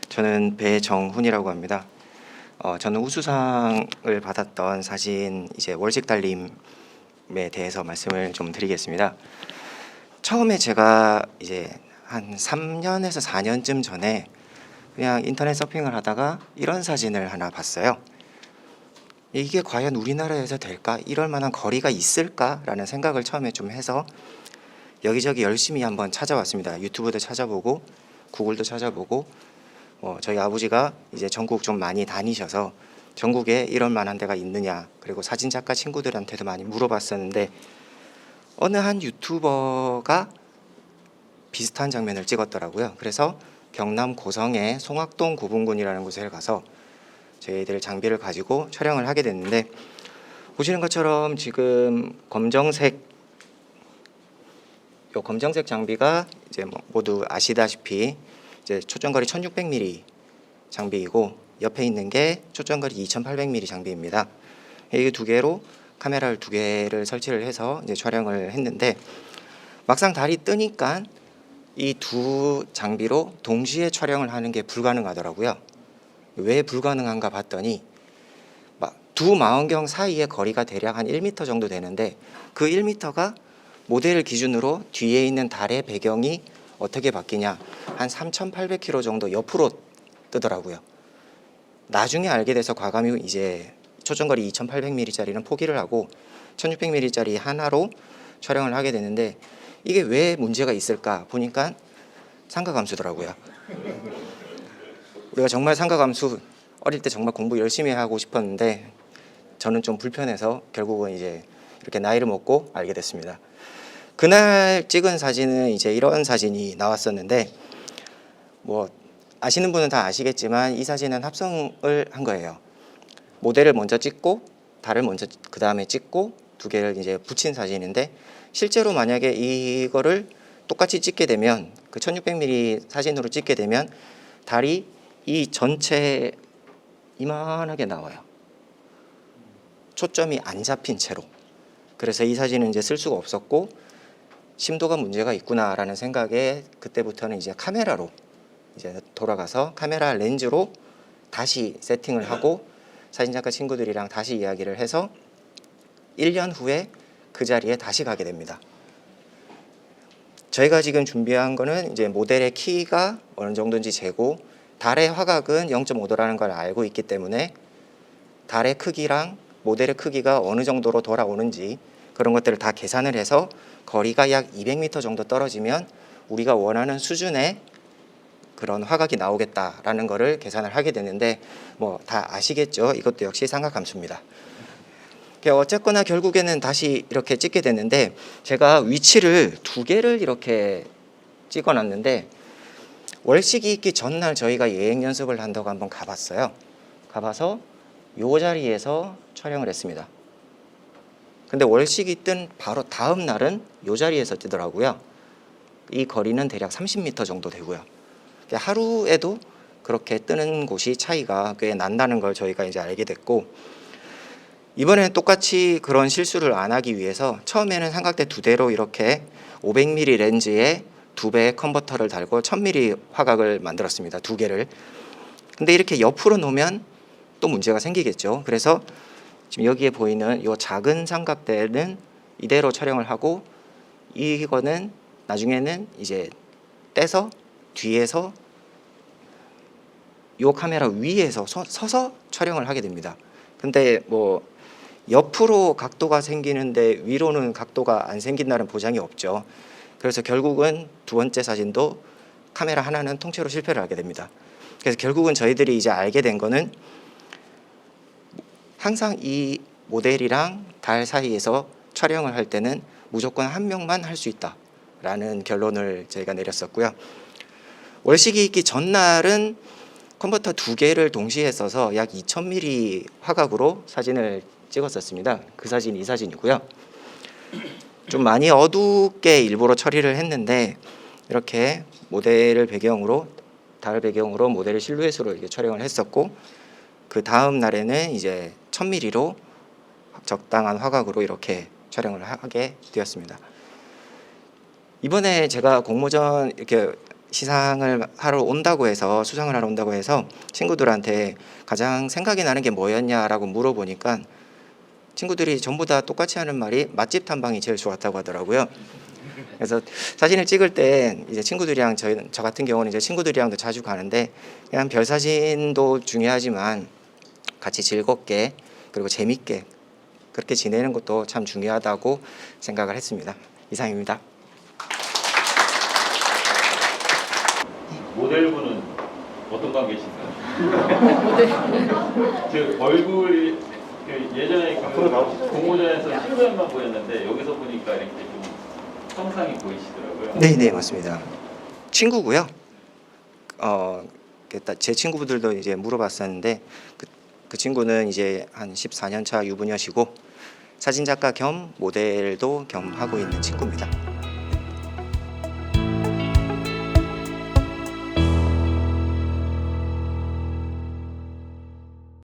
저는 배정훈이라고 합니다. 저는 우수상을 받았던 사진 이제 월식 달림에 대해서 말씀을 좀 드리겠습니다. 처음에 제가 이제 한 3년에서 4년쯤 전에 그냥 인터넷 서핑을 하다가 이런 사진을 하나 봤어요. 이게 과연 우리나라에서 될까? 이럴 만한 거리가 있을까라는 생각을 처음에 좀 해서 여기저기 열심히 한번 찾아왔습니다. 유튜브도 찾아보고 구글도 찾아보고 저희 아버지가 이제 전국 좀 많이 다니셔서 전국에 이런 만한 데가 있느냐, 그리고 사진 작가 친구들한테도 많이 물어봤었는데 어느 한 유튜버가 비슷한 장면을 찍었더라고요. 그래서 경남 고성의 송악동 구분군이라는 곳에 가서 저희들 장비를 가지고 촬영을 하게 됐는데, 보시는 것처럼 지금 검정색 장비가 이제 모두 아시다시피 이제 초점거리 1600mm 장비이고, 옆에 있는 게 초점거리 2800mm 장비입니다. 이 두 개로 카메라를 두 개를 설치를 해서 이제 촬영을 했는데, 막상 달이 뜨니까 이 두 장비로 동시에 촬영을 하는 게 불가능하더라고요. 왜 불가능한가 봤더니 두 망원경 사이의 거리가 대략 한 1m 정도 되는데, 그 1m가 모델 기준으로 뒤에 있는 달의 배경이 어떻게 바뀌냐, 한 3,800km 정도 옆으로 뜨더라고요. 나중에 알게 돼서 과감히 이제 초점거리 2,800mm짜리는 포기를 하고 1,600mm짜리 하나로 촬영을 하게 되는데, 이게 왜 문제가 있을까 보니까 삼각함수더라고요. 우리가 정말 삼각함수 어릴 때 정말 공부 열심히 하고 싶었는데 저는 좀 불편해서 결국은 이제 이렇게 나이를 먹고 알게 됐습니다. 그날 찍은 사진은 이제 이런 사진이 나왔었는데, 아시는 분은 다 아시겠지만 이 사진은 합성을 한 거예요. 모델을 먼저 찍고 달을 먼저 그 다음에 찍고 두 개를 이제 붙인 사진인데, 실제로 만약에 이거를 똑같이 찍게 되면, 그 1600mm 사진으로 찍게 되면 달이 이 전체에 이만하게 나와요. 초점이 안 잡힌 채로. 그래서 이 사진은 이제 쓸 수가 없었고, 심도가 문제가 있구나라는 생각에 그때부터는 이제 카메라로 이제 돌아가서 카메라 렌즈로 다시 세팅을 하고 사진작가 친구들이랑 다시 이야기를 해서 1년 후에 그 자리에 다시 가게 됩니다. 저희가 지금 준비한 거는 이제 모델의 키가 어느 정도인지 재고, 달의 화각은 0.5도라는 걸 알고 있기 때문에 달의 크기랑 모델의 크기가 어느 정도로 돌아오는지 그런 것들을 다 계산을 해서 거리가 약 200m 정도 떨어지면 우리가 원하는 수준의 그런 화각이 나오겠다라는 거를 계산을 하게 되는데, 다 아시겠죠? 이것도 역시 삼각함수입니다. 어쨌거나 결국에는 다시 이렇게 찍게 됐는데, 제가 위치를 두 개를 이렇게 찍어놨는데, 월식이 있기 전날 저희가 예행 연습을 한다고 한번 가봤어요. 가봐서 요 자리에서 촬영을 했습니다. 근데 월식이 뜬 바로 다음 날은 요 자리에서 뜨더라고요. 이 거리는 대략 30m 정도 되고요. 하루에도 그렇게 뜨는 곳이 차이가 꽤 난다는 걸 저희가 이제 알게 됐고, 이번에는 똑같이 그런 실수를 안 하기 위해서 처음에는 삼각대 두 대로 이렇게 500mm 렌즈에 두 배의 컨버터를 달고 1000mm 화각을 만들었습니다. 두 개를. 근데 이렇게 옆으로 놓으면 또 문제가 생기겠죠. 그래서 지금 여기에 보이는 이 작은 삼각대는 이대로 촬영을 하고, 이거는 나중에는 이제 떼서 뒤에서 이 카메라 위에서 서서 촬영을 하게 됩니다. 근데 옆으로 각도가 생기는데 위로는 각도가 안 생긴다는 보장이 없죠. 그래서 결국은 두 번째 사진도 카메라 하나는 통째로 실패를 하게 됩니다. 그래서 결국은 저희들이 이제 알게 된 거는, 항상 이 모델이랑 달 사이에서 촬영을 할 때는 무조건 한 명만 할 수 있다라는 결론을 저희가 내렸었고요. 월식이 있기 전날은 컨버터 두 개를 동시에 써서 약 2000mm 화각으로 사진을 찍었었습니다. 그 사진 이 사진이고요. 좀 많이 어둡게 일부러 처리를 했는데, 이렇게 모델을 배경으로, 달 배경으로 모델을 실루엣으로 이렇게 촬영을 했었고, 그 다음 날에는 이제 1000mm로 적당한 화각으로 이렇게 촬영을 하게 되었습니다. 이번에 제가 공모전 이렇게 시상을 하러 온다고 해서 수상을 하러 온다고 해서 친구들한테 가장 생각이 나는 게 뭐였냐라고 물어보니까 친구들이 전부 다 똑같이 하는 말이 맛집 탐방이 제일 좋았다고 하더라고요. 그래서 사진을 찍을 때 이제 친구들이랑 저 같은 경우는 이제 친구들이랑도 자주 가는데 그냥 별 사진도 중요하지만 같이 즐겁게 그리고 재밌게 그렇게 지내는 것도 참 중요하다고 생각을 했습니다. 이상입니다. 모델분은 어떤 관계신가요? 제 얼굴이 예전에 공모전에서 실루엣만 보였는데 여기서 보니까 이렇게 좀 형상이 보이시더라고요. 네, 맞습니다. 친구고요. 제 친구들도 이제 물어봤었는데 그 친구는 이제 한 14년 차 유부녀시고 사진 작가 겸 모델도 겸 하고 있는 친구입니다.